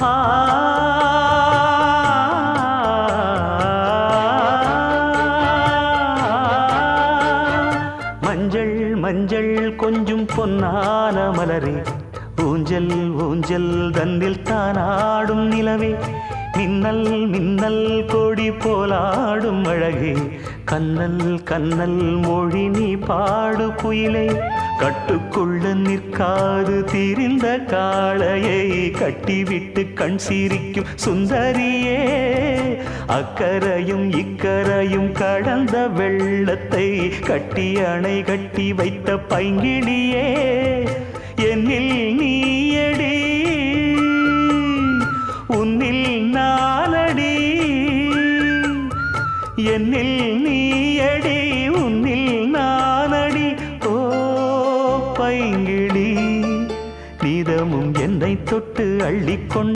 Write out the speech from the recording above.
ஆ மஞ்சள் மஞ்சள் கொஞ்சம் பொன்னான மலரே, ஊஞ்சல் ஊஞ்சல் தன்னில் தானாடும் நிலவே, மின்னல் மின்னல் கொடி போலாடும் அழகே, கண்ணல் கண்ணல் மொழி நீ பாடு குயிலே, கட்டுக்குள்ள நிற்காது திரிந்த காளையை கட்டிவிட்டு கண் சிரிக்கும் சுந்தரியே, அக்கரையும் இக்கரையும் கடந்த வெள்ளத்தை கட்டி அணை கட்டி வைத்த பைங்கிளியே, என்னில் நீயடி உன்னில் நானடி, என்னில் நீயடி உன்னில் நானடி. ஓ பைங்கிளி, நீதமும் என்னை தொட்டு அள்ளிக்கொண்டு